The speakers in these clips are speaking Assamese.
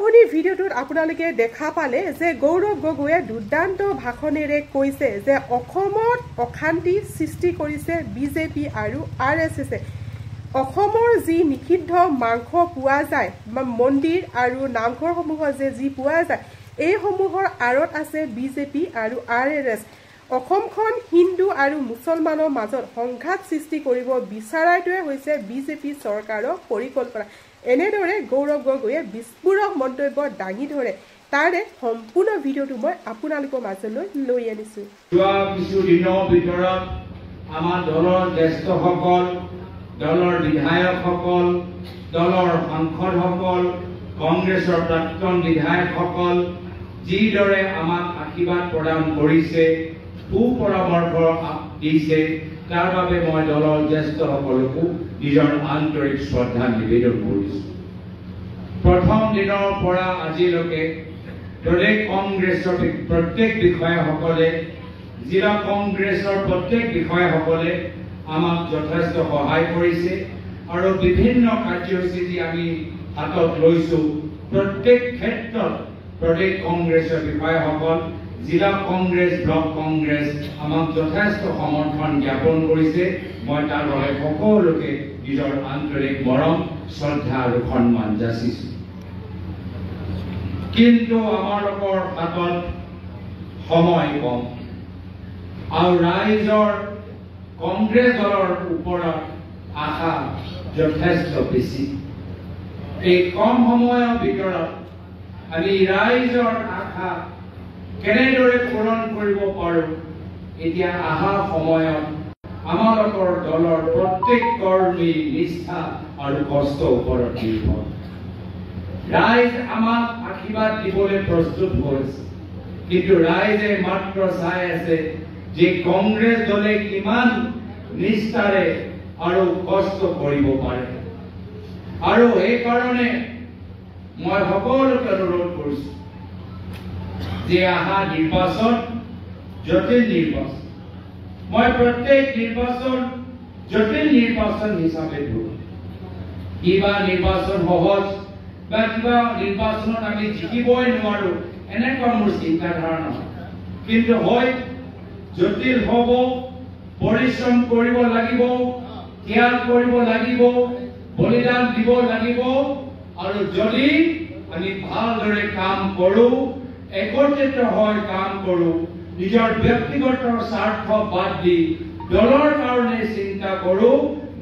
আৰম্ভণি ভিডিঅ'টোত আপোনালোকে দেখা পালে যে গৌৰৱ গগৈয়ে দুৰ্দান্ত ভাষণেৰে কৈছে যে অসমত অশান্তি সৃষ্টি কৰিছে বিজেপি আৰু আৰএছএছে। অসমৰ যি নিষিদ্ধ মাংস পোৱা যায় বা মন্দিৰ আৰু নামঘৰসমূহত যি পোৱা যায় এইসমূহৰ আঁৰত আছে বিজেপি আৰু আৰএছএছ। অসমখন হিন্দু আৰু মুছলমানৰ মাজত সংঘাত সৃষ্টি কৰিব বিচাৰাটোৱে হৈছে বিজেপি চৰকাৰৰ পৰিকল্পনা। এনেদৰে গৌৰৱ গগৈয়ে বিস্ফোৰক মন্তব্য দাঙি ধৰে। তাৰে সম্পূৰ্ণ ভিডিঅ'টো মই আপোনালোকৰ মাজলৈ লৈ আনিছোঁ। যোৱা কিছুদিনৰ ভিতৰত আমাৰ দলৰ জ্যেষ্ঠসকল, দলৰ বিধায়কসকল, দলৰ সাংসদসকল, কংগ্ৰেছৰ প্ৰাক্তন বিধায়কসকল যিদৰে আমাক আশীৰ্বাদ প্ৰদান কৰিছে, সুপৰামৰ্শ দিছে, তাৰ বাবে মই দলৰ জ্যেষ্ঠসকলকো নিজৰ আন্তৰিক শ্ৰদ্ধা নিবেদন কৰিছোঁ। প্ৰথম দিনৰ পৰা আজিলৈকে প্ৰদেশ কংগ্ৰেছৰ প্ৰত্যেক বিষয়াসকলে, জিলা কংগ্ৰেছৰ প্ৰত্যেক বিষয়াসকলে আমাক যথেষ্ট সহায় কৰিছে আৰু বিভিন্ন কাৰ্যসূচী আমি হাতত লৈছোঁ। প্ৰত্যেক ক্ষেত্ৰত প্ৰদেশ কংগ্ৰেছৰ বিষয়াসকল, জিলা কংগ্ৰেছ, ব্লক কংগ্ৰেছ আমাক যথেষ্ট সমৰ্থন জ্ঞাপন কৰিছে। মই তাৰ বাবে সকলোকে নিজৰ আন্তৰিক মৰম, শ্ৰদ্ধা আৰু সন্মান যাচিছোঁ। কিন্তু আমালোকৰ হাতত সময় কম আৰু ৰাইজৰ কংগ্ৰেছ দলৰ ওপৰত আশা যথেষ্ট বেছি। এই কম সময়ৰ ভিতৰত আমি ৰাইজৰ আশা কেনেদৰে পূৰণ কৰিব পাৰোঁ, এতিয়া অহা সময়ত আমালোকৰ দলৰ প্ৰত্যেক কৰ্মী নিষ্ঠা আৰু কষ্টৰ ওপৰত নিৰ্ভৰ। ৰাইজ আমাক আশীৰ্বাদ দিবলৈ প্ৰস্তুত হৈছে, কিন্তু ৰাইজে মাত্ৰ চাই আছে যে কংগ্ৰেছ দলে কিমান নিষ্ঠাৰে আৰু কষ্ট কৰিব পাৰে। আৰু সেইকাৰণে মই সকলোকে অনুৰোধ কৰিছোঁ যে অহা নিৰ্বাচন জটিল নিৰ্বাচন। মই প্ৰত্যেক নিৰ্বাচন জটিল নিৰ্বাচন হিচাপে ধৰোঁ। কিবা নিৰ্বাচন সহজ বা কিবা নিৰ্বাচনত আমি জিকিবই নোৱাৰোঁ এনেকুৱা মোৰ চিন্তাধাৰা নহয়, কিন্তু হয় জটিল হ'ব, পৰিশ্ৰম কৰিব লাগিব, ত্যাগ কৰিব লাগিব, বলিদান দিব লাগিব। আৰু যদি আমি ভালদৰে কাম কৰোঁ, একত্ৰিত হৈ কাম কৰোঁ, নিজৰ ব্যক্তিগত স্বাৰ্থ বাদ দি দলৰ কাৰণে চিন্তা কৰোঁ,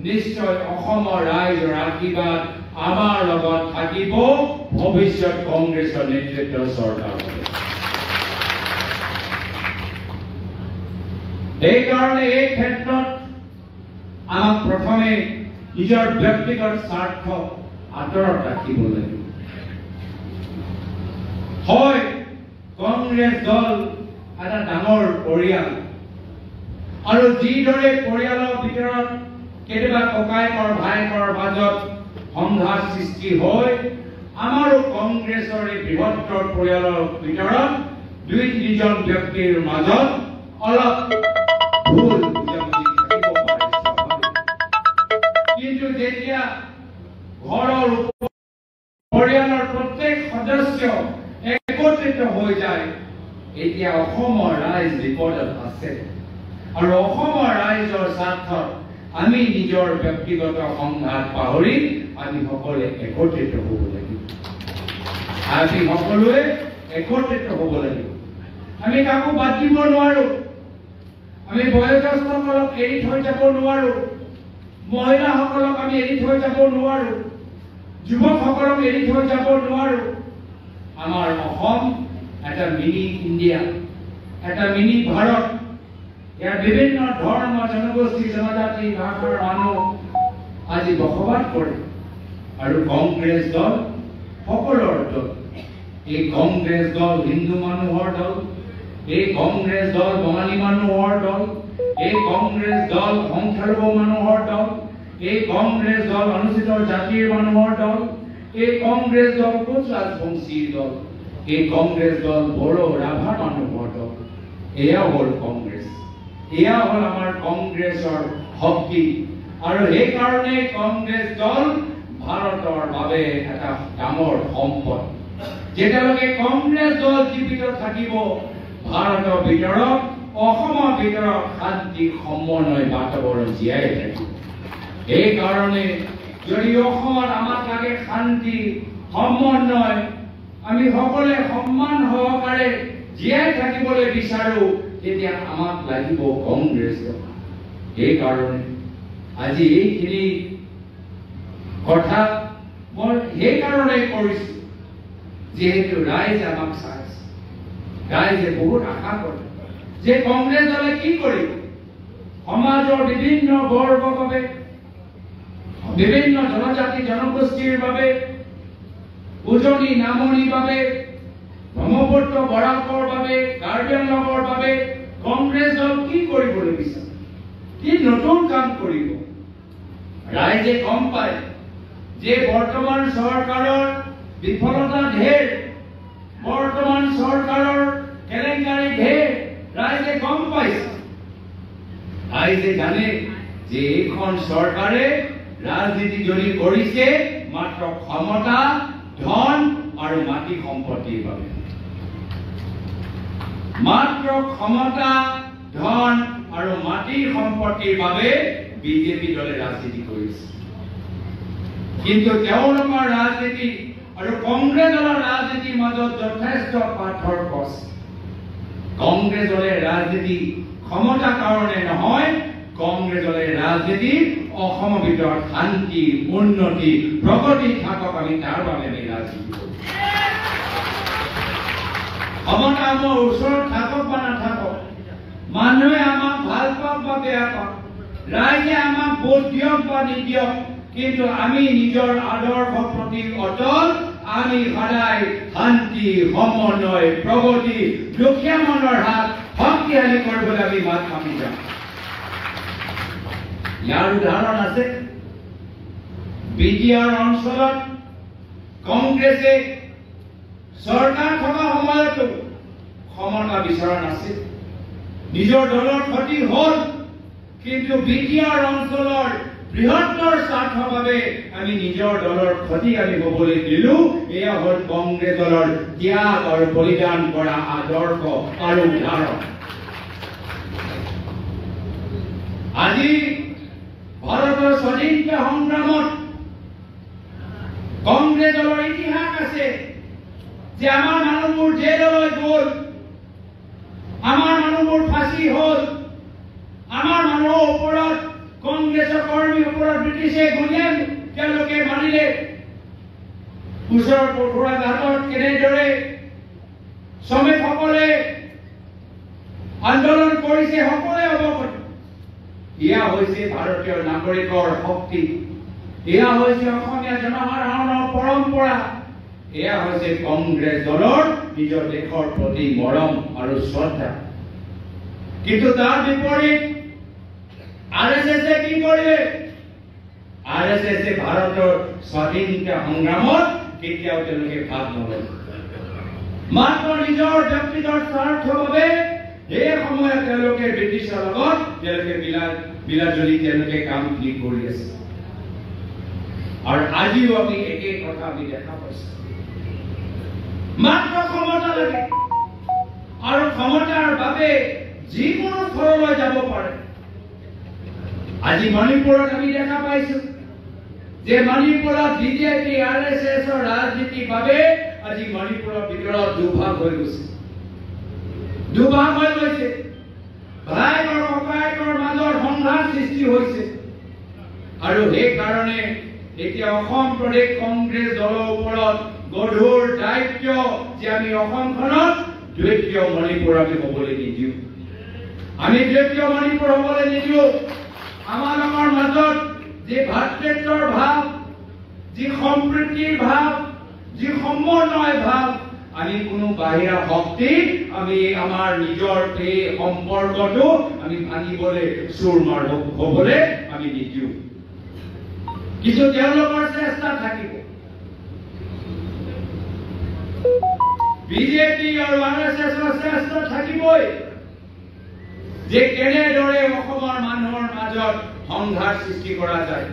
নিশ্চয় অসমৰ ৰাইজৰ আশীৰ্বাদ আমাৰ লগত থাকিব। ভৱিষ্যত কংগ্ৰেছৰ নেতৃত্বৰ চৰকাৰ হ'ব। সেইকাৰণে এই ক্ষেত্ৰত আমাক প্ৰথমে নিজৰ ব্যক্তিগত স্বাৰ্থ আঁতৰত ৰাখিব লাগিব। হয়, কংগ্ৰেছ দল এটা ডাঙৰ পৰিয়াল আৰু যিদৰে পৰিয়ালৰ ভিতৰত কেতিয়াবা ককায়েকৰ ভায়েকৰ মাজত সংঘাত সৃষ্টি হয়, আমাৰো কংগ্ৰেছৰ এই বৃহত্তৰ পৰিয়ালৰ ভিতৰত দুই তিনিজন ব্যক্তিৰ মাজত অলপ ভুল বুজাবুজি থাকিব পাৰে। কিন্তু যেতিয়া ঘৰৰ পৰিয়ালৰ প্ৰত্যেক সদস্য একত্ৰিত হৈ যায়, এতিয়া অসমৰ ৰাইজ বিপদত আছে আৰু অসমৰ ৰাইজৰ স্বাৰ্থত আমি নিজৰ ব্যক্তিগত সংঘাত পাহৰি আমি সকলোৱে একত্ৰিত হ'ব লাগিব। আমি সকলোৱে একত্ৰিত হ'ব লাগিব। আমি কাকো বাদ দিব নোৱাৰোঁ। আমি বয়োজ্যেষ্ঠসকলক এৰি থৈ যাব নোৱাৰোঁ, মহিলাসকলক আমি এৰি থৈ যাব নোৱাৰোঁ, যুৱকসকলক এৰি থৈ যাব নোৱাৰোঁ। আমাৰ অসম এটা মিনি ইণ্ডিয়া, এটা মিনি ভাৰত। ইয়াৰ বিভিন্ন ধৰ্ম, জনগোষ্ঠী, জনজাতি, ভাষাৰ মানুহ আজি বসবাস কৰে আৰু কংগ্ৰেছ দল সকলোৰ দল। এই কংগ্ৰেছ দল হিন্দু মানুহৰ দল, এই কংগ্ৰেছ দল বঙালী মানুহৰ দল, এই কংগ্ৰেছ দল সংখ্যালঘু মানুহৰ দল, এই কংগ্ৰেছ দল অনুসূচিত জাতিৰ মানুহৰ দল, এই কংগ্ৰেছ দল কোচ ৰাজবংশীৰ দল, এই কংগ্ৰেছ দল বড়ো ৰাভা মানুহৰ দল। এয়া হ'ল কংগ্ৰেছ, এয়া হ'ল আমাৰ কংগ্ৰেছৰ শক্তি। আৰু সেইকাৰণে কংগ্ৰেছ দল ভাৰতৰ বাবে এটা ডাঙৰ সম্পদ। যেতিয়ালৈকে কংগ্ৰেছ দল জীৱিত থাকিব ভাৰতৰ ভিতৰত অসমৰ ভিতৰত শান্তি সমন্বয় বাতাবৰণ জীয়াই থাকিব। এই কাৰণে যদি অসমত আমাক লাগে শান্তি সমন্বয় আমি সকলোৱে সন্মান সহকাৰে জীয়াই থাকিবলৈ বিচাৰো তেতিয়া আমাক লাগিব কংগ্ৰেছ দল। এই কাৰণে আজি এইখিনি কথা মই সেই কাৰণে কৰিছো যেহেতু ৰাইজে আমাক চাইছে, ৰাইজে বহুত আশা কৰে যে কংগ্ৰেছ দলে কি কৰিব সমাজৰ বিভিন্ন বৰ্গৰ বাবে বিভিন্ন জনজাতি জনগোষ্ঠীৰ বাবে উজনি নামনিৰ বাবে ব্ৰহ্মপুত্ৰ বৰাকৰ বাবে কাৰ্বি আংলঙৰ বাবে কংগ্ৰেছ দল কি কৰিবলৈ বিচাৰে, কি নতুন কাম কৰিব। ৰাইজে গম পায় যে বৰ্তমান চৰকাৰৰ বিফলতা ঢেৰ, বৰ্তমান চৰকাৰৰ কেলেংকাৰী ঢেৰ ৰাইজে গম পাইছে। ৰাইজে জানে যে এইখন চৰকাৰে ৰাজনীতি যদি কৰিছে মাত্ৰ ক্ষমতা ধন আৰু মাটি সম্পত্তিৰ বাবে, মাত্ৰ ক্ষমতা ধন আৰু মাটি সম্পত্তিৰ বাবে বিজেপি দলে ৰাজনীতি কৰিছে। কিন্তু তেওঁলোকৰ ৰাজনীতি আৰু কংগ্ৰেছ দলৰ ৰাজনীতিৰ মাজত যথেষ্ট পাৰ্থক্য আছে। কংগ্ৰেছ দলে ৰাজনীতি ক্ষমতা কাৰণে নহয়, কংগ্ৰেছ দলে ৰাজনীতি অসমৰ ভিতৰত শান্তি উন্নতি প্ৰগতি থাকক আমি তাৰ বাবে আমি ৰাজনীতি কৰোঁ। ক্ষমতা আমাৰ ওচৰত থাকক বা নাথাকক, মানুহে আমাক ভাল পাওক বা বেয়া পাওক, ৰাইজে আমাক ভোট দিয়ক বা নিদিয়ক, কিন্তু আমি নিজৰ আদৰ্শ প্ৰতি অটল। আমি সদায় শান্তি সমন্বয় প্ৰগতি দুখীয়া মনৰ হাত শক্তিশালী কৰিবলৈ আমি মাত মাতি যাম। ইয়াৰ উদাহৰণ আছে বিটিআৰ অঞ্চলত কংগ্ৰেছে চৰকাৰ থকা সময়তো ক্ষমতা বিচৰা নাছিল, নিজৰ দলৰ ক্ষতি হ'ল, কিন্তু বিটিআৰ অঞ্চলৰ বৃহত্তৰ স্বাৰ্থৰ বাবে আমি নিজৰ দলৰ ক্ষতি আমি হ'বলৈ দিলো। এয়া হ'ল কংগ্ৰেছ দলৰ ত্যাগ আৰু বলিদান কৰা আদৰ্শ আৰু উদাহৰণ। আজি ভাৰতৰ স্বাধীনতা সংগ্ৰামত কংগ্ৰেছ দলৰ ইতিহাস আছে যে আমাৰ মানুহবোৰ জেললৈ গ'ল, আমাৰ মানুহবোৰ ফাঁচি হ'ল, আমাৰ মানুহৰ ওপৰত কংগ্ৰেছৰ কৰ্মীৰ ওপৰত ব্ৰিটিছে গুলীয়াই তেওঁলোকে মাৰিলে। ওচৰৰ পথুৰা ঘাটত কেনেদৰে শ্ৰমিকসকলে আন্দোলন কৰিছে সকলোৱে অৱগত। এয়া হৈছে ভাৰতীয় নাগৰিকৰ শক্তি, এয়া হৈছে অসমীয়া জনসাধাৰণৰ পৰম্পৰা, এয়া হৈছে কংগ্ৰেছ দলৰ নিজৰ দেশৰ প্ৰতি মৰম আৰু শ্ৰদ্ধা। কিন্তু তাৰ বিপৰীত আৰএছএছে কি কৰিলে? আৰএছএছে ভাৰতৰ স্বাধীনতা সংগ্ৰামত কেতিয়াও তেওঁলোকে ভাগ নলয়, মাত্ৰ নিজৰ ব্যক্তিগত স্বাৰ্থৰ বাবে এই সময়ত তেওঁলোকে ব্ৰিটিছৰ লগত তেওঁলোকে বিলাজলি তেওঁলোকে কামখিনি কৰি আছে। আৰু আজিও আমি একেই কথা আমি দেখা পাইছো, মাত্ৰ ক্ষমতা লাগে আৰু ক্ষমতাৰ বাবে যিকোনো থৰলৈ যাব পাৰে। আজি মণিপুৰত আমি দেখা পাইছো যে মণিপুৰত বিজেপি আৰএছএছৰ ৰাজনীতিৰ বাবে আজি মণিপুৰৰ ভিতৰত দুভাগ হৈ গৈছে, দুভাগ হৈ গৈছে। ভাই আৰু ককায়েকৰ মাজত সংঘাত সৃষ্টি হৈছে। আৰু সেইকাৰণে এতিয়া অসম প্ৰদেশ কংগ্ৰেছ দলৰ ওপৰত গধুৰ দায়িত্ব যে আমি অসমখনত দ্বিতীয় মণিপুৰ আমি হ'বলৈ নিদিওঁ, আমি দ্বিতীয় মণিপুৰ হ'বলৈ নিদিওঁ। আমাৰ মাজত যি ভাতৃত্বৰ ভাৱ, যি সম্প্ৰীতিৰ ভাৱ, যি সমন্বয় ভাৱ, আমি কোনো বাহিৰা শক্তি আমি আমাৰ নিজৰ এই সম্পৰ্কটো আমি ভাঙিবলৈ চুৰমাৰ হ'বলৈ আমি নিদিওঁ। কিন্তু তেওঁলোকৰ চেষ্টা থাকিব, বিজেপি আৰু আৰএছএছৰ চেষ্টা থাকিবই যে কেনেদৰে অসমৰ মানুহৰ মাজত সংঘাত সৃষ্টি কৰা যায়।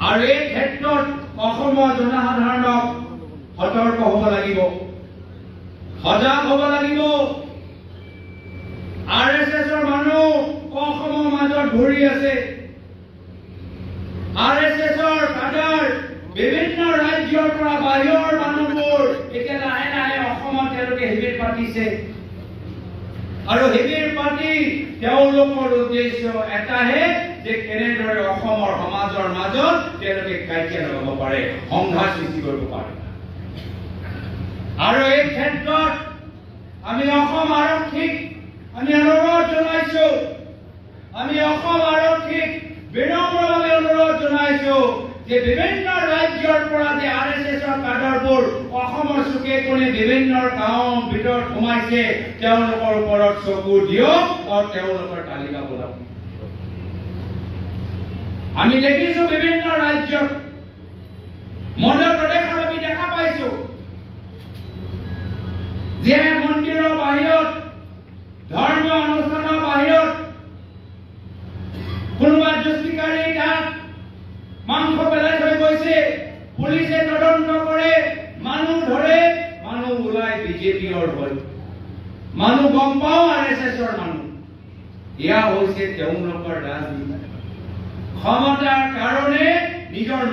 আৰু এই ক্ষেত্ৰত অসমৰ জনসাধাৰণক সতৰ্ক হ'ব লাগিব, সজাগ হ'ব লাগিব। RSSৰ মানুহ অসমৰ মাজত ঘূৰি আছে। RSSৰ কাডাৰ বিভিন্ন ৰাজ্যৰ পৰা বাহিৰৰ মানুহবোৰ এতিয়া লাহে লাহে অসমত তেওঁলোকে শিবিৰ পাতিছে আৰু শিবিৰ পাতি তেওঁলোকৰ উদ্দেশ্য এটাহে যে কেনেদৰে অসমৰ সমাজৰ মাজত তেওঁলোকে কাজিয়া লগাব পাৰে, সংঘাত সৃষ্টি কৰিব পাৰে। আৰু এই ক্ষেত্ৰত আমি অসম আৰক্ষীক আমি অনুৰোধ জনাইছো, আমি অসম আৰক্ষীক বিনম্ৰভাৱে অনুৰোধ জনাইছো যে বিভিন্ন ৰাজ্যৰ পৰা যে RSSৰ কাডাৰবোৰ অসমৰ চুকে কোণে বিভিন্ন গাঁৱৰ ভিতৰত সোমাইছে তেওঁলোকৰ ওপৰত চকু দিয়ক আৰু তেওঁলোকৰ তালিকা বনাওক। আমি দেখিছো বিভিন্ন ৰাজ্যত, মধ্য প্ৰদেশত আমি দেখা পাইছো যে মন্দিৰৰ বাহিৰত, ধৰ্মীয় অনুষ্ঠানৰ বাহিৰত কোনোবা যুষ্টিকাৰী তাত মাংস পেলাই থৈ গৈছে, পুলিচে তদন্ত কৰে, মানুহ ধৰে, মানুহ ওলাই বিজেপিৰ হয়, মানুহ গম পাওঁ RSSৰ মানুহ। এয়া হৈছে তেওঁলোকৰ ৰাজনীতি। ক্ষমতাৰ কাৰণে নিজৰ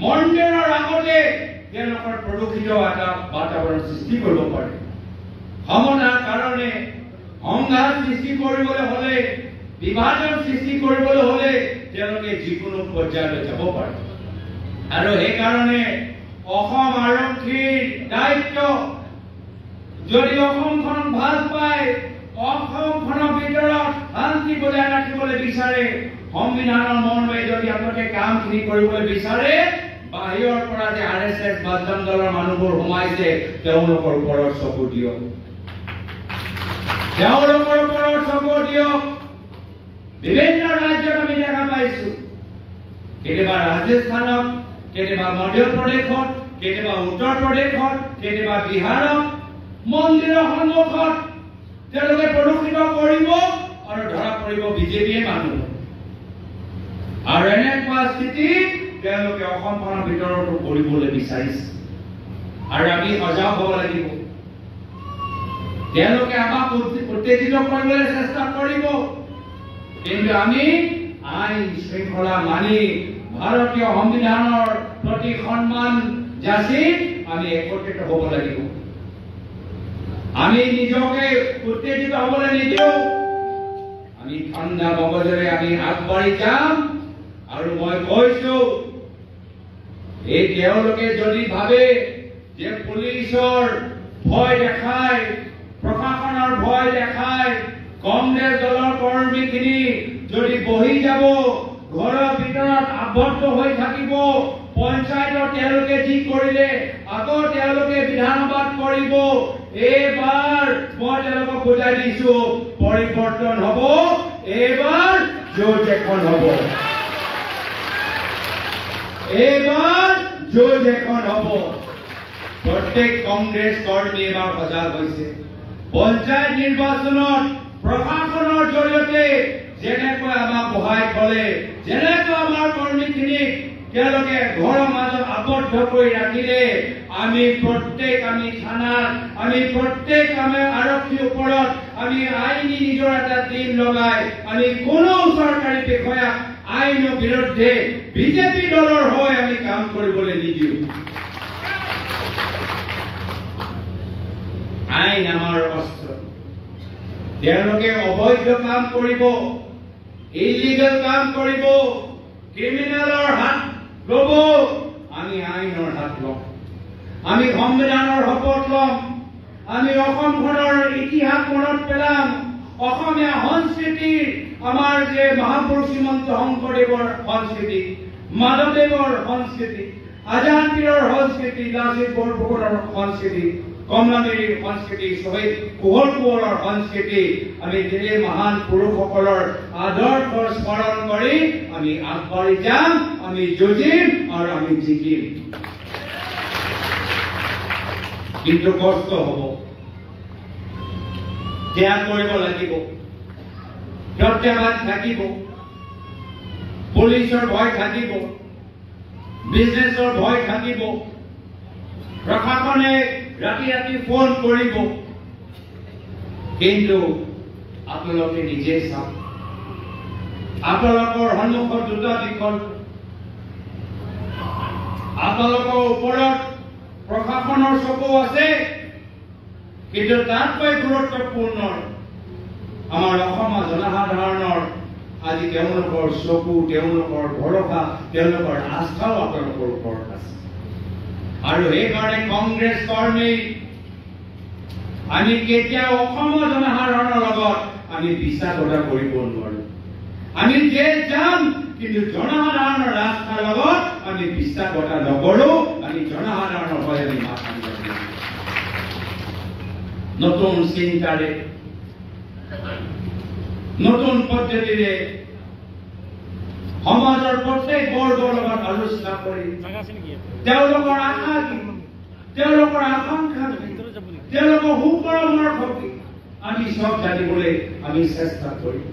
মন্দিৰৰ আগতে তেওঁলোকৰ প্ৰদূষিত এটা বাতাবৰণ সৃষ্টি কৰিব পাৰে। ক্ষমতাৰ কাৰণে সংঘাত সৃষ্টি কৰিবলৈ হ'লে, বিভাজন সৃষ্টি কৰিবলৈ হ'লে তেওঁলোকে যিকোনো পৰ্যায়লৈ যাব পাৰে। আৰু সেইকাৰণে অসম আৰক্ষীৰ দায়িত্ব, যদি অসমখনক ভাল পায়, অসমখনৰ ভিতৰত শান্তি বজাই ৰাখিবলৈ বিচাৰে, সংবিধানৰ মৰ্মে যদি আপোনালোকে কামখিনি কৰিবলৈ বিচাৰে, বাহিৰৰ পৰা যে RSS বাদজাম দলৰ মানুহবোৰ সোমাইছে তেওঁলোকৰ ওপৰত চকু দিয়ক, তেওঁলোকৰ ওপৰত চকু দিয়ক। বিভিন্ন ৰাজ্যত আমি দেখা পাইছো, কেতিয়াবা ৰাজস্থানত, কেতিয়াবা মধ্য প্ৰদেশত, কেতিয়াবা উত্তৰ প্ৰদেশত, কেতিয়াবা বিহাৰত মন্দিৰৰ সন্মুখত তেওঁলোকে প্ৰদূষিত কৰিব আৰু ধৰা পৰিব বিজেপিয়ে মানুহ। আৰু এনেকুৱা স্থিতি তেওঁলোকে অসমখনৰ ভিতৰতো কৰিবলৈ বিচাৰিছে। আৰু আমি সজাগ হ'ব লাগিব। তেওঁলোকে আমাক উত্তেজিত কৰিবলৈ চেষ্টা কৰিব, কিন্তু আমি আইন শৃংখলা মানি ভাৰতীয় সংবিধানৰ প্ৰতি সন্মান যাচি আমি একত্ৰিত হ'ব লাগিব। আমি নিজকে উত্তেজিত হ'বলৈ নিদিওঁ, আমি ঠাণ্ডা মগজেৰে আমি আগবাঢ়ি যাম। আৰু মই কৈছো, এই তেওঁলোকে যদি ভাবে যে পুলিচৰ ভয় দেখায়, প্ৰশাসনৰ ভয় দেখায়, কংগ্ৰেছ দলৰ কৰ্মীখিনি যদি বহি যাব, ঘৰৰ ভিতৰত আবদ্ধ হৈ থাকিব, পঞ্চায়তত তেওঁলোকে যি কৰিলে আকৌ তেওঁলোকে বিধানসভাত কৰিব, এইবাৰ মই তেওঁলোকক বুজাই দিছো পৰিৱৰ্তন হ'ব, এইবাৰ যুঁজ এখন হ'ব, এইবাৰ যুঁজ এখন হ'ব। প্ৰত্যেক কংগ্ৰেছ কৰ্মী এবাৰ সজাগ হৈছে। পঞ্চায়ত নিৰ্বাচনত প্ৰশাসনৰ জৰিয়তে যেনেকৈ আমাক বহাই থলে, যেনেকৈ আমাৰ কৰ্মীখিনিক তেওঁলোকে ঘৰৰ মাজত আবদ্ধ কৰি ৰাখিলে, আমি প্ৰত্যেক আমি থানাত, আমি প্ৰত্যেক আমি আৰক্ষীৰ ওপৰত আমি আইনী নিজৰ এটা টিম লগাই আমি কোনো চৰকাৰী বিষয়াক আইনৰ বিৰুদ্ধে বিজেপি দলৰ হৈ আমি কাম কৰিবলৈ নিদিওঁ। আইন আমাৰ অস্ত্ৰ। তেওঁলোকে অবৈধ কাম কৰিব, ইলিগেল কাম কৰিব, ক্ৰিমিনেলৰ হাত ল'ব, আমি আইনৰ হাত ল'ম, আমি সংবিধানৰ শপত ল'ম, আমি অসমখনৰ ইতিহাস মনত পেলাম, অসমীয়া সংস্কৃতিৰ আমাৰ যে মহাপুৰুষ শ্ৰীমন্ত শংকৰদেৱৰ সংস্কৃতি, মাধৱদেৱৰ সংস্কৃতি, আজাদ পীৰৰ সংস্কৃতি, লাচিত বৰফুকনৰ সংস্কৃতি, কমলাবাৰীৰ সংস্কৃতি, শ্বহীদ কুঁৱৰ কোঁৱৰৰ সংস্কৃতি, আমি এই মহান পুৰুষসকলৰ আদৰ্শ স্মৰণ কৰি আমি আগবাঢ়ি যাম, আমি যুঁজিম আৰু আমি জিকিম। কিন্তু কষ্ট হ'ব, ত্যাগ কৰিব লাগিব, প্ৰত্যাহ্বান থাকিব, পুলিচৰ ভয় থাকিব, বিজনেছৰ ভয় থাকিব, প্ৰশাসনে ৰাতি ৰাতি ফোন কৰিব, কিন্তু আপোনালোকে নিজে চাওক, আপোনালোকৰ সন্মুখত দুটা বিকল্প। আপোনালোকৰ ওপৰত প্ৰশাসনৰ চকু আছে, কিন্তু তাতকৈ গুৰুত্বপূৰ্ণ আমাৰ অসমৰ জনসাধাৰণৰ আজি তেওঁলোকৰ চকু, তেওঁলোকৰ ভৰসা, তেওঁলোকৰ আস্থাও আপোনালোকৰ ওপৰত আছে। আৰু সেইকাৰণে কংগ্ৰেছ কৰ্মী আমি কেতিয়াও অসমৰ জনসাধাৰণৰ লগত আমি বিশ্বাসঘাতকতা কৰিব নোৱাৰো। আমি যে যাম, কিন্তু জনসাধাৰণৰ ৰাস্তাৰ লগত আমি বিশ্বাসঘাতকতা নকৰো। আমি জনসাধাৰণৰ হৈ আমি মাত মাতিব লাগিব। নতুন চিন্তাৰে, নতুন পদ্ধতিৰে সমাজৰ প্ৰত্যেক বৰ্গৰ লগত আলোচনা কৰি তেওঁলোকৰ আশা কি, তেওঁলোকৰ আকাংক্ষা কি, তেওঁলোকৰ সুপৰামৰ্শ কি, আমি সব জানিবলৈ আমি চেষ্টা কৰিম।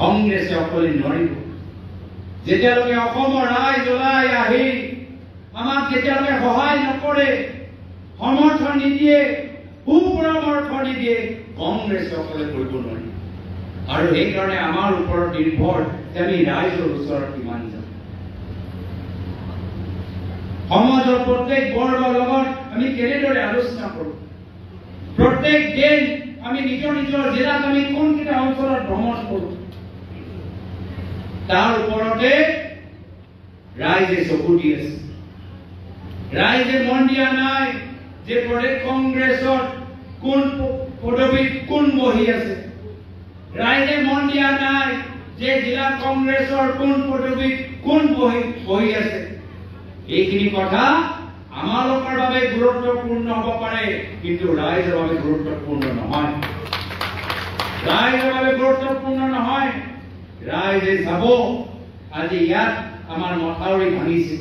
কংগ্ৰেছে অকলে নোৱাৰিব। যেতিয়ালৈকে অসমৰ ৰাইজ ওলাই আহি আমাক যেতিয়ালৈকে সহায় নকৰে, সমৰ্থন নিদিয়ে, সুপৰামৰ্শ নিদিয়ে, কংগ্ৰেছে অকলে কৰিব নোৱাৰিব। আৰু সেইকাৰণে আমাৰ ওপৰত নিৰ্ভৰ যে আমি ৰাইজৰ ওচৰত কিমান যাম। সমাজৰ প্ৰত্যেক বৰ্গৰ লগত আমি কেনেদৰে আলোচনা কৰোঁ। প্ৰত্যেক দিন আমি নিজৰ নিজৰ জিলাত আমি কোনকেইটা অঞ্চলত ভ্ৰমণ কৰোঁ, তাৰ ওপৰতে ৰাইজে চকু দি আছে। ৰাইজে মন দিয়া নাই যে প্ৰদেশ কংগ্ৰেছৰ কোন পদবীত কোন বহি আছে। ৰাইজে মন দিয়া নাই যে জিলা কংগ্ৰেছৰ কোন পদবীত কোন বহি আছে। এইখিনি কথা আমালোকৰ বাবে গুৰুত্বপূৰ্ণ হ'ব পাৰে, কিন্তু ৰাইজৰ বাবে গুৰুত্বপূৰ্ণ নহয়। ৰাইজৰ বাবে গুৰুত্বপূৰ্ণ নহয়। ৰাইজে চাব আজি ইয়াত আমাৰ মথাউৰি ভাঙিছে,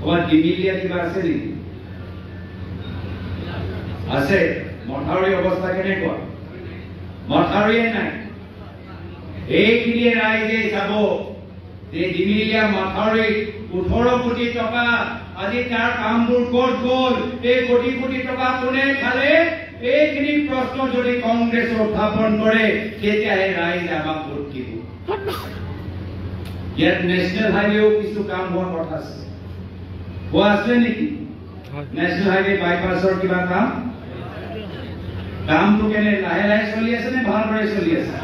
ক'ৰবাত ডিমিলিয়া কিবা আছে নেকি? আছে? মথাউৰি অৱস্থা কেনেকুৱা? মথাউৰিয়ে নাই। এইখিনিয়ে ৰাইজে চাব যে ডিমিলিয়া মথাউৰিত 18 কোটি টকা, আজি তাৰ কামবোৰ ক'ত গ'ল, এই কোটি কোটি টকা কোনে খালে, এইখিনি প্ৰশ্ন যদি কংগ্ৰেছে উত্থাপন কৰে, তেতিয়াহে ৰাইজে আমাক ভোট দিব। ইয়াত নেশ্যনেল হাইৱেও কিছু কাম হোৱা কথা আছে। হোৱা আছে নেকি? নেশ্যনেল হাইৱে বাইপাছৰ কিবা কামটো কেনে লাহে লাহে চলি আছে নে ভালদৰে চলি আছে?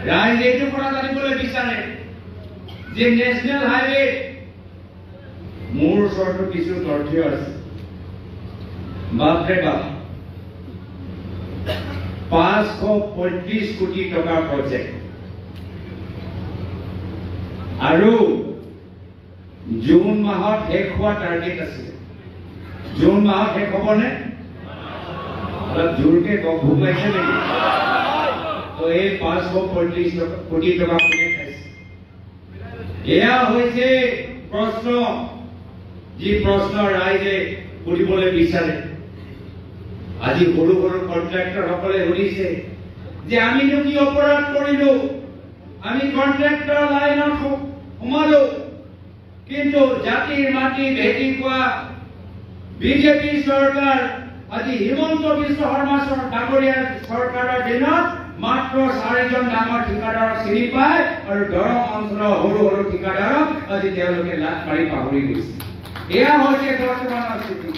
ৰাইজে এইটো কথা জানিবলৈ বিচাৰে যে নেশ্যনেল হাইৱে, মোৰ ওচৰতো কিছু তথ্য আছে। বাপৰে বাপ, 535 কোটি টকাৰ প্ৰজেক্ট, আৰু জুন মাহত শেষ হোৱা টাৰ্গেট আছিল। জুন মাহত শেষ হ'বনে? অলপ জোৰকে ভোক লাগিছে নেকি? তো এই 535 কোটি টকা কোনে খাইছে? এয়া হৈছে প্ৰশ্ন, যি প্ৰশ্ন ৰাইজে সুধিবলৈ বিচাৰে। আজি সৰু সৰু কন্ট্ৰাক্টৰসকলে সুধিছে যে আমিনো কি অপৰাধ কৰিলো, আমি কন্ট্ৰাক্টৰ লাইনত সোমালো, কিন্তু জাতিৰ মাটি ভেটি খোৱা বিজেপি চৰকাৰ, আজি হিমন্ত বিশ্ব শৰ্মা ডাঙৰীয়া চৰকাৰৰ দিনত মাত্ৰ 4জন ডাঙৰ ঠিকাদাৰক চিনি পায়, আৰু দৰং অঞ্চলৰ সৰু সৰু ঠিকাদাৰক আজি তেওঁলোকে লাট মাৰি পাহৰি গৈছে। এয়া হৈছে বৰ্তমানৰ স্থিতি।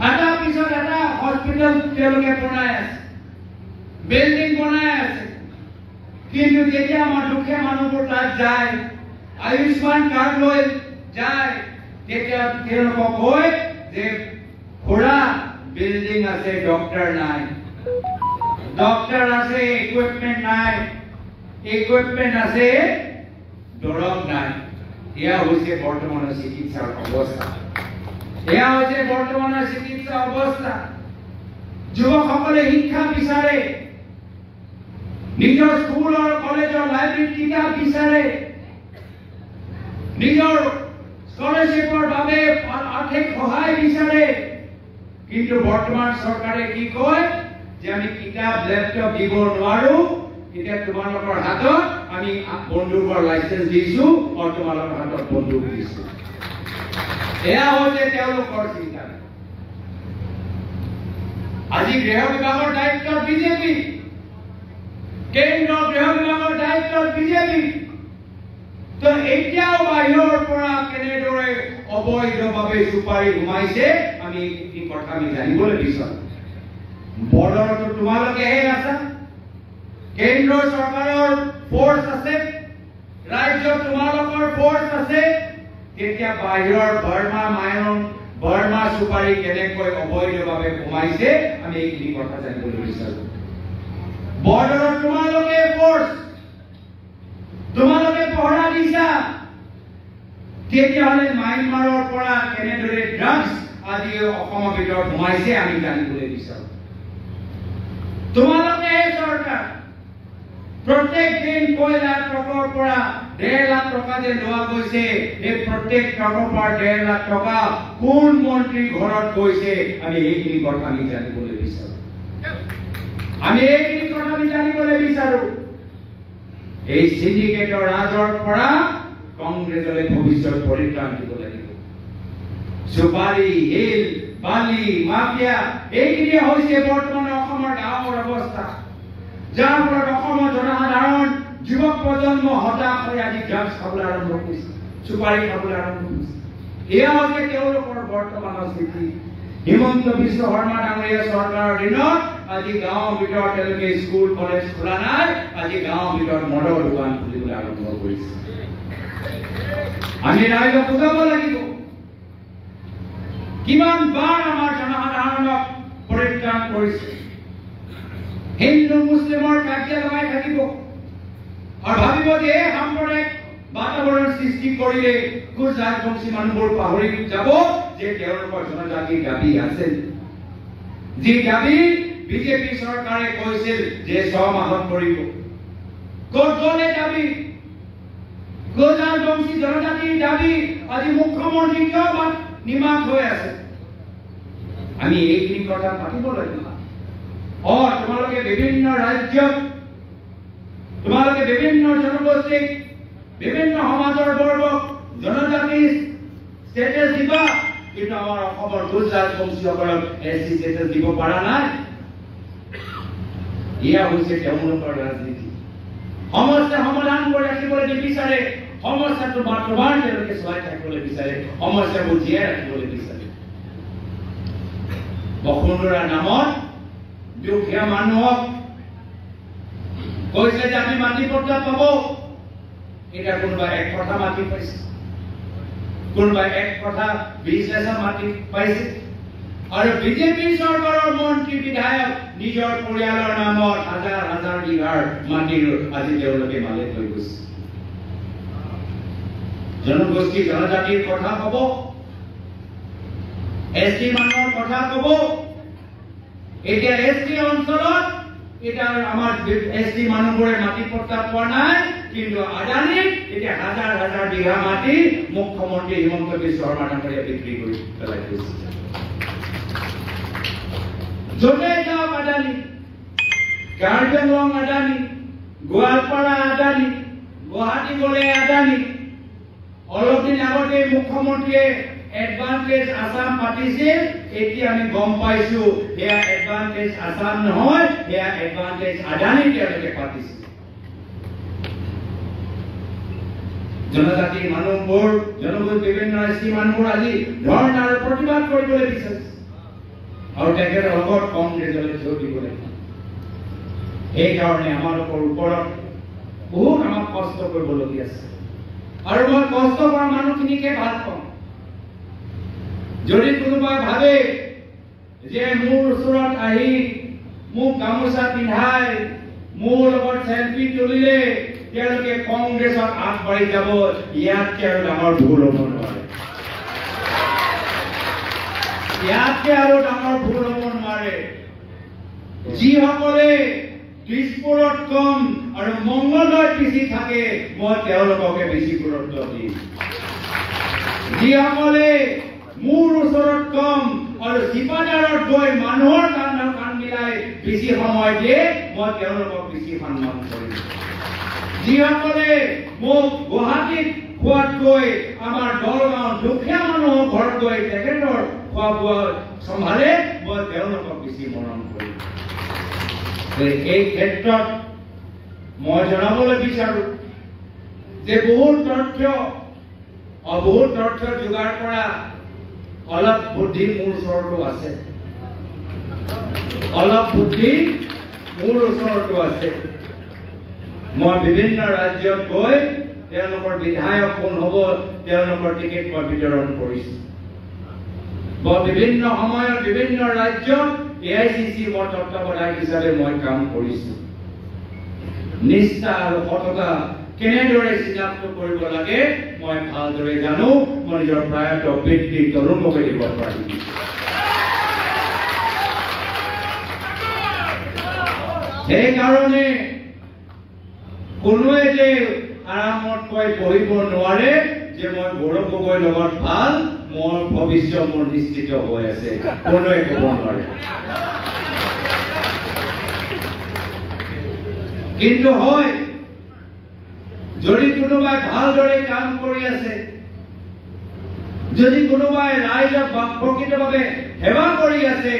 এটা পিছত এটা হস্পিটেল তেওঁলোকে বনাই আছে, বিল্ডিং বনাই আছে, কিন্তু যেতিয়া আমাৰ দুখীয়া মানুহবোৰ তাত যায়, আয়ুষ্মান কাৰ্ড লৈ যায়, তেতিয়া তেওঁলোকক কয় যে খুৰা বিল্ডিং আছে, ডক্টৰ নাই। ডক্টৰ আছে, ইকুইপমেন্ট নাই। ইকুইপমেন্ট আছে, দৰৱ নাই। এয়া হৈছে বৰ্তমানৰ চিকিৎসাৰ অৱস্থা। এয়া হৈছে বৰ্তমানৰ চিকিৎসা অৱস্থা। যুৱকসকলে শিক্ষা বিচাৰে, নিজৰ স্কুলৰ কলেজৰ লাইব্ৰেৰীত কিতাপ বিচাৰে, নিজৰ স্কলাৰশ্বিপৰ বাবে আৰ্থিক সহায় বিচাৰে, কিন্তু বৰ্তমান চৰকাৰে কি কয় যে আমি কিতাপ লেপটপ দিব নোৱাৰো, এতিয়া তোমালোকৰ হাতত আমি বন্দুকৰ লাইচেন্স দিছো আৰু তোমালোকৰ হাতত বন্দুক দিছো। এয়া হৈছে তেওঁলোকৰ চিন্তা। আজি গৃহ বিভাগৰ দায়িত্বত বিজেপি, কেন্দ্ৰৰ গৃহ বিভাগৰ দায়িত্বত বিজেপি। তো এতিয়াও বাহিৰৰ পৰা কেনেদৰে অবৈধভাৱে চুপাৰী সোমাইছে আমি এই কথা আমি জানিবলৈ বিচাৰো। বৰ্ডাৰতো তোমালোকেহে আছা, কেন্দ্ৰ চৰকাৰৰ ফৰ্চ আছে, ৰাজ্যত তোমালোকৰ ফৰ্চ আছে। তেতিয়া বাহিৰৰ বাৰ্মা চুপাৰী কেনেকৈ অবৈধভাৱে সোমাইছে আমি এইখিনি কথা জানিবলৈ বিচাৰো। বৰ্ডাৰত তোমালোকে ফৰ্চ, তোমালোকে পহৰা দিছা, তেতিয়াহ'লে ম্যানমাৰৰ পৰা কেনেদৰে ড্ৰাগছ আজি অসমৰ ভিতৰত সোমাইছে আমি জানিবলৈ বিচাৰো। তোমালোকে চৰকাৰ প্ৰত্যেক দিন 6 লাখ টকাৰ পৰা 1.5 লাখ টকা যে লোৱা গৈছে, এই প্ৰত্যেক টকাৰ পৰা 1.5 লাখ টকা কোন মন্ত্ৰী ঘৰত গৈছে আমি এইখিনি কথা আমি জানিবলৈ বিচাৰো। আমি এইখিনি কথা আমি জানিবলৈ বিচাৰো। এই সিন্ডিকেটৰ ৰাজৰ পৰা কংগ্ৰেছলৈ ভৱিষ্যত পৰিত্ৰাণ দিব লাগিব। চুপাৰী, হিল, বালি, মাফিয়া এইখিনি হৈছে বৰ্তমান অসমৰ গাঁৱৰ অৱস্থা, যাৰ ফলত অসমৰ জনসাধাৰণ যুৱক প্ৰজন্ম হতাশ হৈ আজি ড্ৰাগছ খাবলৈ আৰম্ভ কৰিছে, চুপাৰী খাবলৈ আৰম্ভ কৰিছে। এয়া হৈছে তেওঁলোকৰ বৰ্তমানৰ স্থিতি। হিমন্ত বিশ্ব শৰ্মা ডাঙৰীয়া চৰকাৰৰ দিনত আজি গাঁৱৰ ভিতৰত তেওঁলোকে স্কুল কলেজ খোলা নাই, আজি গাঁৱৰ ভিতৰত মদৰ দোকান খুলিবলৈ আৰম্ভ কৰিছে। আমি ৰাইজক বুজাব লাগিব কিমান বাৰ আমাৰ জনসাধাৰণক পৰিত্ৰাণ কৰিছে। হিন্দু মুছলিমৰ কাজিয়া লগাই থাকিব আৰু ভাবিব যে এই সাম্প্ৰদায়িক বাতাবৰণ সৃষ্টি কৰিলে কোচ ৰাজবংশী মানুহবোৰ পাহৰি যাব যে তেওঁলোকৰ জনজাতিৰ দাবী আছে, যি দাবী বিজেপি চৰকাৰে কৈছিল যে 6 মাহত কৰিব। ক'ত গ'ল এই দাবী? কোচ ৰাজবংশী জনজাতিৰ দাবী আজি মুখ্যমন্ত্ৰী কিয় নিমাত হৈ আছে? আমি এইখিনি কথা পাতিব লাগিব। তোমালোকে বিভিন্ন ৰাজ্যত, তোমালোকে বিভিন্ন জনগোষ্ঠীক, বিভিন্ন সমাজৰ বৰ্গক জনজাতি ষ্টেটাছ দিবা, কিন্তু আমাৰ অসমৰ কোচ ৰাজবংশীসকলক এছচি ষ্টেটাছ দিব পৰা নাই। এয়া হৈছে তেওঁলোকৰ ৰাজনীতি। সমস্যা সমাধান কৰি ৰাখিবলৈ নিবিচাৰে, সমস্যাটো বৰ্তমান তেওঁলোকে চলাই থাকিবলৈ বিচাৰে, সমস্যাবোৰ জীয়াই ৰাখিবলৈ বিচাৰে। বসুন্ধৰা নামত দুখীয়া মানুহক কৈছে যে আমি মাটি পট্টা পাব। এটা কোনোবা 1 কঠা মাটি পাইছে, কোনোবা 1 কঠা 20 লাখ মাটি পাইছে। আৰু বিজেপি চৰকাৰৰ মন্ত্ৰী বিধায়ক নিজৰ পৰিয়ালৰ নামত হাজাৰ হাজাৰ বিঘাৰ মাটিৰ আজি তেওঁলোকে মালিক হৈ গৈছে। জনগোষ্ঠী জনজাতিৰ কথা কব, এছটি মানুহৰ কথা কব। এতিয়া এছটি অঞ্চলত এটা আমাৰ এছটি মানুহবোৰে মাটি পট্টা পোৱা নাই, কিন্তু আদানীক এতিয়া হাজাৰ হাজাৰ বিঘা মাটি মুখ্যমন্ত্ৰী হিমন্ত বিশ্ব শৰ্মা ডাঙৰীয়া বিক্ৰী কৰি পেলাই থৈছে। য'তে যাওক আদানী, কাৰ্বি আংলং আদানী, গোৱালপাৰা আদানী, গুৱাহাটী গ'লে আদানী। অলপ দিন আগতে মুখ্যমন্ত্ৰীয়ে এডভান্টেজ আসাম পাতিছিল, এতিয়া আমি গম পাইছো সেয়া এডভান্টেজ আসাম নহয়, সেয়া এডভান্টেজ আদানী তেওঁলোকে পাতিছিল। জনজাতিৰ মানুহবোৰ, বিভিন্ন এছটি মানুহবোৰ আজি ধৰ্ণা আৰু প্ৰতিবাদ কৰিবলৈ বিচাৰিছে আৰু তেখেতৰ লগত কংগ্ৰেছলৈ যোগ দিব লাগিব। সেইকাৰণে আমালোকৰ ওপৰত বহুত আমাক কষ্ট কৰিবলগীয়া আছে আৰু মই কষ্ট কৰা মানুহখিনিকে ভাল পাওঁ। যদি কোনোবাই ভাবে যে মোৰ ওচৰত আহি মোক গামোচা পিন্ধাই মোৰ লগত সেলফি তুলিলে তেওঁলোকে কংগ্ৰেছত আগবাঢ়ি যাব, ইয়াতকে আৰু ডাঙৰ ভুল হ'ব নোৱাৰে। ইয়াতকে আৰু ডাঙৰ ভুল হ'ব নোৱাৰে। যিসকলে দিছপুৰত কম আৰু মংগলদৈত বেছি থাকে, মই তেওঁলোককে বেছি গুৰুত্ব দিম। যিসকলে মোৰ ওচৰত কম আৰু চিপাদাৰত গৈ মানুহৰ কান্ধত কান্ধ মিলাই বেছি সময় দিয়ে, মই তেওঁলোকক বেছি সন্মান কৰিম। যিসকলে মোক গুৱাহাটীত খোৱাতকৈ আমাৰ দলগাঁও দুখীয়া মানুহৰ ঘৰত গৈ তেখেতৰ খোৱা বোৱা চম্ভালে মই তেওঁলোকক বেছি মৰম কৰিম। এই ক্ষেত্ৰত মই জনাবলৈ বিচাৰো যে বহুত তথ্য যোগাৰ কৰা অলপ বুদ্ধি মোৰ ওচৰতো আছে, মই বিভিন্ন ৰাজ্যত গৈ তেওঁলোকৰ বিধায়ক কোন হ'ব তেওঁলোকৰ টিকেট মই বিতৰণ কৰিছো। বিভিন্ন সময়ত বিভিন্ন ৰাজ্যত AICC মই তত্ত্বাৱধায়ক হিচাপে মই কাম কৰিছো। নিষ্ঠা আৰু সততা কেনেদৰে চিনাক্ত কৰিব লাগে মই ভালদৰে জানো। মই নিজৰ প্ৰয়াত বৃত্তি তৰুণকে দিব পাৰিম। সেইকাৰণে কোনোৱে যে আৰামত কৈ বহিব নোৱাৰে যে মই গৌৰৱ গগৈৰ লগত ভাল, মোৰ ভৱিষ্যত মোৰ নিশ্চিত হৈ আছে, কোনোৱে ক'ব নোৱাৰে। কিন্তু হয় যদি কোনোবাই ভালদৰে কাম কৰি আছে, যদি কোনোবাই ৰাইজক প্ৰকৃতভাৱে সেৱা কৰি আছে,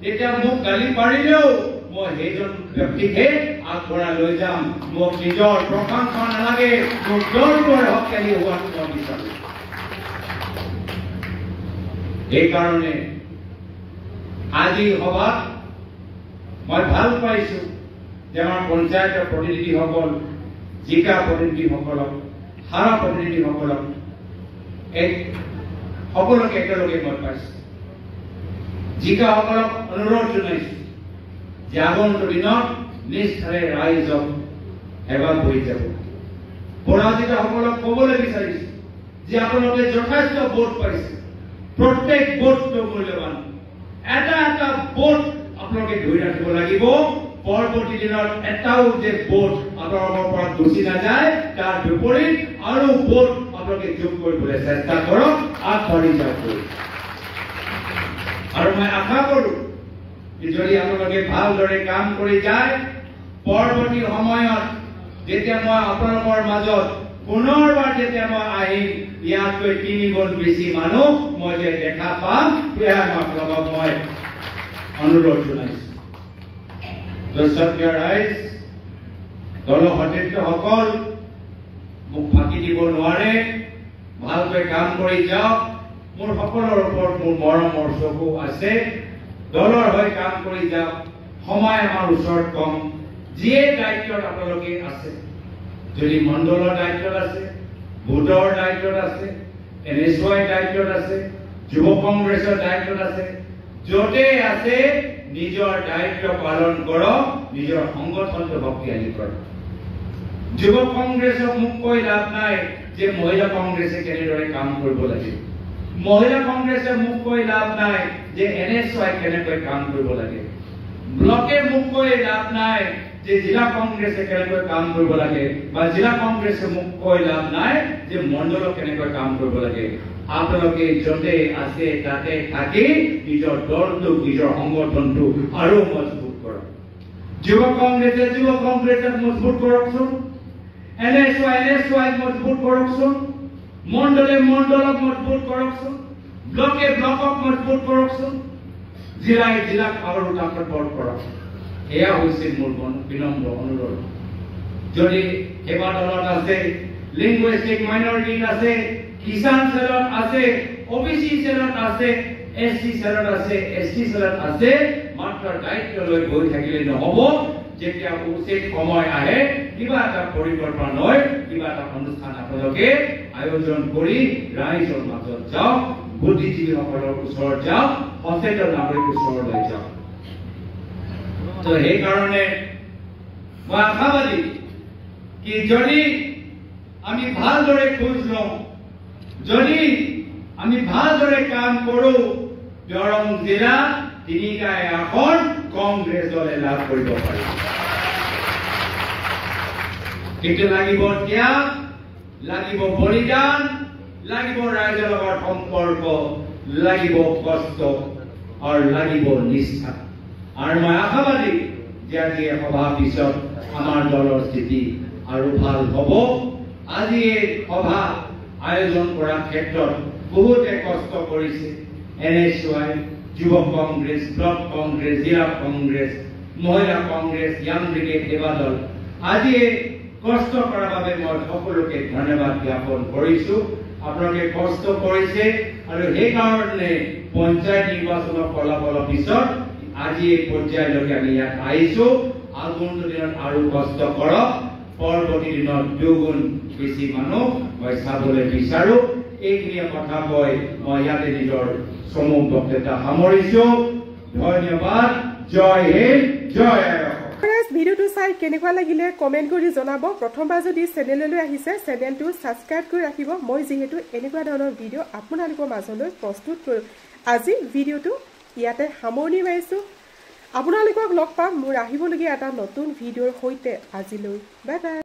তেতিয়া মোক গালি পাৰিলেও মই সেইজন ব্যক্তিকে আগবঢ়াই লৈ যাম। মোক নিজৰ প্ৰশংসা নালাগে, মোক দলটোৰ শক্তিশালী হোৱাটো মই বিচাৰো। সেইকাৰণে আজি সভাত মই ভাল পাইছো যে আমাৰ পঞ্চায়তৰ প্ৰতিনিধিসকল, জিকা প্ৰতিনিধিসকলক, হাৰা প্ৰতিনিধিসকলক সকলোকে একেলগে মই পাইছো। জিকাসকলক অনুৰোধ জনাইছো যে আগন্তুক দিনত নিষ্ঠাৰে ৰাইজক সেৱা কৰি যাব। পৰাজিতসকলক ক'বলৈ বিচাৰিছো যে আপোনালোকে যথেষ্ট ভোট পাইছে, প্ৰত্যেক ভোটটো মূল্যৱান। এটা এটা ভোট আপোনালোকে ধৰি ৰাখিব লাগিব। পৰৱৰ্তী দিনত এটাও যে ভোট আপোনালোকৰ পৰা গুচি নাযায়, তাৰ বিপৰীত আৰু ভোট আপোনালোকে যোগ কৰিবলৈ চেষ্টা কৰক, আগবাঢ়ি যাওক। আৰু মই আশা কৰো যদি আপোনালোকে ভালদৰে কাম কৰি যায়, পৰৱৰ্তী সময়ত যেতিয়া মই আপোনালোকৰ মাজত পুনৰবাৰ যেতিয়া মই আহিম, ইয়াতকৈ 3 গুণ বেছি মানুহ মই যে দেখা পাম, সেয়া আপোনালোকক মই অনুৰোধ জনাইছো। ৰাইজ, দলৰ সতীৰ্থসকল মোক ফাঁকি দিব নোৱাৰে, ভালকৈ কাম কৰি যাওক। মোৰ সকলোৰ ওপৰত মোৰ মৰমৰ চকু আছে। দলৰ হৈ কাম কৰি যাওক। সময় আমাৰ ওচৰত কম। যিয়ে দায়িত্বত আপোনালোকে আছে, যদি মণ্ডলৰ দায়িত্বত আছে, ভোটৰ দায়িত্বত আছে, NSY দায়িত্বত আছে, যুৱ কংগ্ৰেছৰ দায়িত্বত আছে, য'তে আছে নিজৰ দায়িত্ব পালন কৰক, নিজৰ সংগঠনটো শক্তিশালী কৰক। যুৱ কংগ্ৰেছক মোক কৈ লাভ নাই যে মহিলা কংগ্ৰেছে কেনেদৰে কাম কৰিব লাগে। মহিলা কংগ্ৰেছে মোক কৈ লাভ নাই যে NSY কেনেকৈ কাম কৰিব লাগে। ব্লকে মোক কৈ লাভ নাই যে জিলা কংগ্ৰেছে কেনেকৈ কাম কৰিব লাগে, বা জিলা কংগ্ৰেছে মোক কৈ লাভ নাই যে মণ্ডলক কেনেকৈ কাম কৰিব লাগে। আপোনালোকে য'তে আছে তাতে থাকি নিজৰ দলটোক, নিজৰ সংগঠনটো আৰু মজবুত কৰক। যুৱ কংগ্ৰেছে মজবুত কৰকচোন, NSY মজবুত কৰকচোন, মণ্ডলক মজবুত কৰকচোন, ব্লকে ব্লকক মজবুত কৰকচোন, জিলাক আৰু তাকতবৰ কৰক। এয়া হৈছে মোৰ বিনম্ৰ অনুৰোধ। যদি সেৱা দলত আছে, লিংগুইষ্টিক মাইনৰিটিত আছে, কিষাণ সেলত আছে, OBC সেলত আছে, SC সেলত আছে, ST সেলত আছে, মাত্ৰ দায়িত্ব লৈ বহি থাকিলে নহ'ব। যেতিয়া উচিত সময় আহে, কিবা এটা পৰিকল্পনা হয়, কিবা এটা অনুষ্ঠান আপোনালোকে আয়োজন কৰি ৰাইজৰ মাজত যাওক, বুদ্ধিজীৱীসকলৰ ওচৰত যাওক, সচেতন নাগৰিকৰ ওচৰলৈ যাওক। তো সেইকাৰণে মই আশাবাদী কি যদি আমি ভালদৰে খোজ লওঁ, যদি আমি ভালদৰে কাম কৰো, দৰং জিলা 3টা আসন কংগ্ৰেছ দলে লাভ কৰিব পাৰিব। কিন্তু লাগিব ত্যাগ, লাগিব বলিদান, লাগিব ৰাইজৰ লগত সম্পৰ্ক, লাগিব কষ্ট আৰু লাগিব নিষ্ঠা। আৰু মই আশাবাদী যে আজি সভা পিছত আমাৰ দলৰ স্থিতি আৰু ভাল হ'ব। আজি এই সভা আয়োজন কৰাৰ ক্ষেত্ৰত বহুতে কষ্ট কৰিছে NSY যুৱ কংগ্ৰেছ ব্লক কংগ্ৰেছ জিলা কংগ্ৰেছ মহিলা কংগ্ৰেছ ইয়াং ব্ৰিগেড সেৱা দল আজি কষ্ট কৰাৰ বাবে মই সকলোকে ধন্যবাদ জ্ঞাপন কৰিছো আপোনালোকে কষ্ট কৰিছে আৰু সেই কাৰণে পঞ্চায়ত নিৰ্বাচনৰ ফলাফলৰ পিছত আজি এই পৰ্যায়লৈকে আমি ইয়াত আহিছো আগন্তুক দিনত আৰু কষ্ট কৰক পৰৱৰ্তী দিনত দুগুণ বেছি মানুহ মই চাবলৈ বিচাৰো এইখিনি কথা কৈ মই ইয়াতে নিজৰ সমূহ বক্তৃতা সামৰিছো ধন্যবাদ জয় হিন্দ জয় ভিডিওটো চাই কেনেকুৱা লাগিলে কমেন্ট কৰি জনাব প্ৰথমবাৰ যদি চেনেললৈ আহিছে চেনেলটো সাবস্ক্ৰাইব কৰি ৰাখিব মই যেহেতু এনেকুৱা ধৰণৰ ভিডিও আপোনালোকৰ মাজলৈ প্ৰস্তুত কৰোঁ আজি ভিডিওটো ইয়াতে সামৰণি মাৰিছো আপোনালোকক লগ পাম মোৰ আহিবলগীয়া এটা নতুন ভিডিওৰ সৈতে আজিলৈ বাই বাই